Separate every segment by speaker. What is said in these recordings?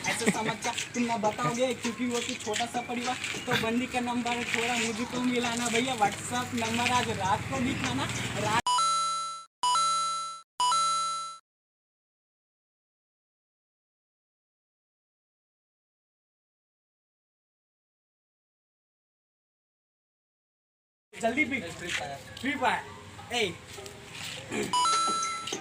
Speaker 1: ऐसे समझा तुम ना बताओगे क्योंकि वो कि छोटा सा परिवार। तो बंदी का नंबर थोड़ा मुझको मिलाना भैया, व्हाट्सएप नंबर आज रात को दिखाना। रात जल्दी भी फ्री फायर। ए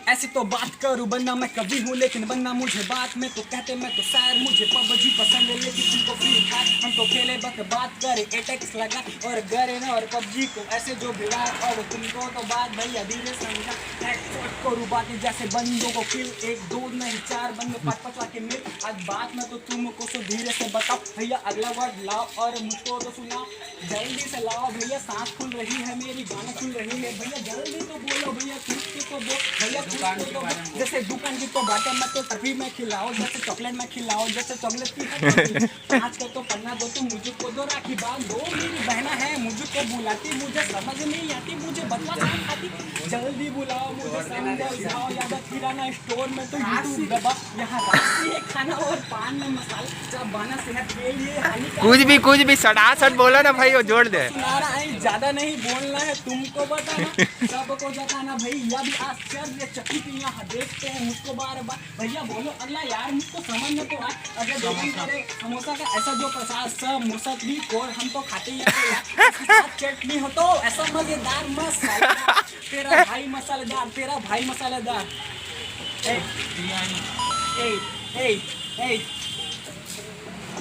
Speaker 1: ऐसी तो बात करूं बनना मैं कवि हूँ, लेकिन बनना मुझे बात में तो कहते मैं तो शायर। मुझे पबजी पसंद है लेकिन तुमको फ्री फायर। हम तो खेले बस बात करे एटेक्स लगा और गरे ना और पबजी को ऐसे जो भिड़ा। और तुमको तो बात भैया धीरे समझा, करूँ बातें जैसे बंदों को किल। एक दो नहीं चार बंदे पाँच लाके मिल। आज बात में तो तुमको सो धीरे से बताओ भैया, अगला वर्ड लाओ और मुझको तो सुनाओ। जल्दी से लाओ भैया, सांस खुल रही है मेरी, गाना खुल रही है भैया। जल्दी तो बोलो भैया, कुछ तो बोल भैया, जैसे दुकान की तो बातें मैं तो तभी मैं खिलाओ, जैसे चॉकलेट में खिलाओ, जैसे चॉकलेट की आज को तो पन्ना दो तुम मुझको दो, राखी बांध दो मेरी बहना है मुझको बुलाती, मुझे समझ नहीं आती, मुझे बदला नहीं आती। जल्दी बुलाओ मुझे समझाओ, याद किराना स्टोर में तो यूट्यूब दबा, यहाँ राशि है खाना और पान में मसाला, जब बना सेहत के लिए हानिकारक।
Speaker 2: कुछ भी सटासट बोला ना भाई, वो जोड़ दे।
Speaker 1: सुनाना है, ज्यादा नहीं बोलना है, तुमको बताना सबको जताना भैया भी आश्चर्य चकित यहाँ देखते हैं मुझको बार बार। भैया बोलो अगला यार, मुझको समझ में तो आए। अगर दुकान करे समोसा का ऐसा जो प्रसाद सब मुसक भी और हम तो खाते ही चटनी हो तो ऐसा मजेदार मसाला, तेरा भाई मसालेदार, तेरा भाई मसालेदार।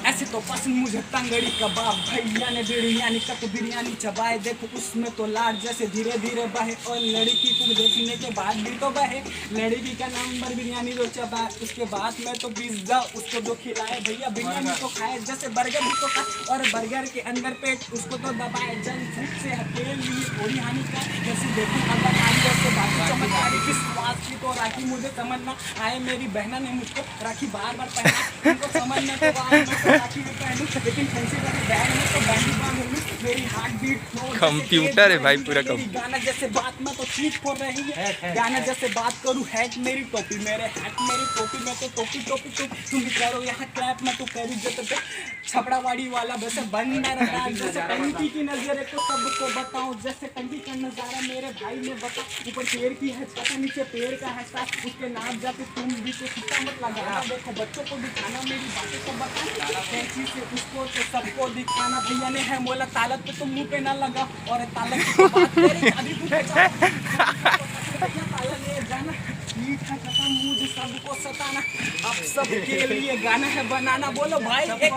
Speaker 1: ऐसे तो पसंद मुझे तंगड़ी कबाब, भैया ने बिरयानी कट बिरयानी चबाए, देखो उसमें तो लाड जैसे धीरे धीरे बहे। और लड़की को देखने के बाद भी तो बहे, लड़की का नंबर बिरयानी जो चबाए, उसके बाद में तो पिज्जा उसको जो खिलाए भैया, बिरयानी तो खाए जैसे बर्गर भी तो खाए, और बर्गर के अंदर पेट उसको तो दबाए। जंक फूड से हथेली लिए थोड़ी हानि का, जैसे देखो अगर जैसे बाकी चमत्कारी किस बात की तो राखी मुझे समझना आए। मेरी बहना ने मुझको राखी बार बार पहना, उनको समझने के बाद राखी में पहनूं, लेकिन फैंसी वाली बैग में तो बैंडी बांध लूं। मेरी हार्ट बीट
Speaker 2: कंप्यूटर है भाई पूरा कंप्यूटर।
Speaker 1: गाना जैसे बात में तो चीज हो रही है, गाना जैसे बात करूं हैट मेरी टोपी, मेरे हैट मेरी टोपी में तो टोपी टोपी तुम भी करो यहाँ क्लैप में तो करूँ जैसे छपड़ावाड़ी वाला वैसे बंदा रहा, जैसे टंकी की नजर तो सबको बताऊं, जैसे टंकी का नजारा मेरे भाई ने बता। ऊपर पेड़ की है पता, नीचे पेड़ का है साथ, उसके नाम जाके तुम भी तो सीता मत लगाना। देखो बच्चों को दिखाना, मेरी बातें को बताना, कैसी से उसको तो सबको दिखाना। भैया ने है बोला तालत पे तुम मुंह पे ना लगा, और तालत की बात तेरी अभी तू भैया तालत ले जाना, ठीक है खत्म मुझे सबको सताना। अब सबके लिए गाना है बनाना, बोलो भाई एक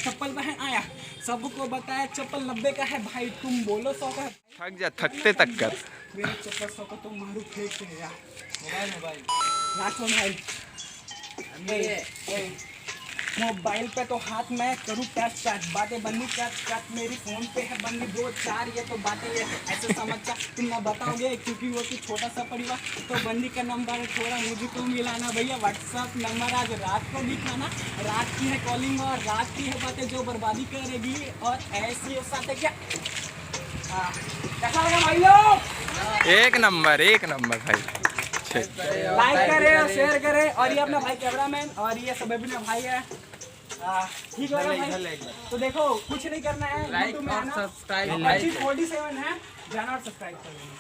Speaker 1: चप्पल पहन आया, सबको बताया चप्पल 90 का है भाई, तुम बोलो 100 का।
Speaker 2: थक जा, थकते तक कर।
Speaker 1: मेरे चप्पल 100 का तो मारू फेंक के यार। मोबाइल नाचो भाई, मोबाइल पे तो हाथ में करूँ टच बातें बनी टच, मेरी फोन पे है बनी 2 4 ये तो बातें ये ऐसे समझा तुम ना बताओगे क्योंकि वो कि छोटा सा परिवार। तो बंदी का नंबर थोड़ा मुझको मिलाना भैया, व्हाट्सएप नंबर आज रात को दिखाना। रात की है कॉलिंग और रात की है बातें जो बर्बादी करेगी, और ऐसी साथ है क्या। कैसा लगा भाई लोग?
Speaker 2: एक नंबर भाई,
Speaker 1: लाइक करे और शेयर करे। और ये अपना भाई कैमरामैन, और ये सब अपना भाई है। ठीक है भाई, तो देखो कुछ नहीं करना है,
Speaker 3: लाइक और सब्सक्राइब
Speaker 1: 47 है, जाना और सब्सक्राइब कर देना।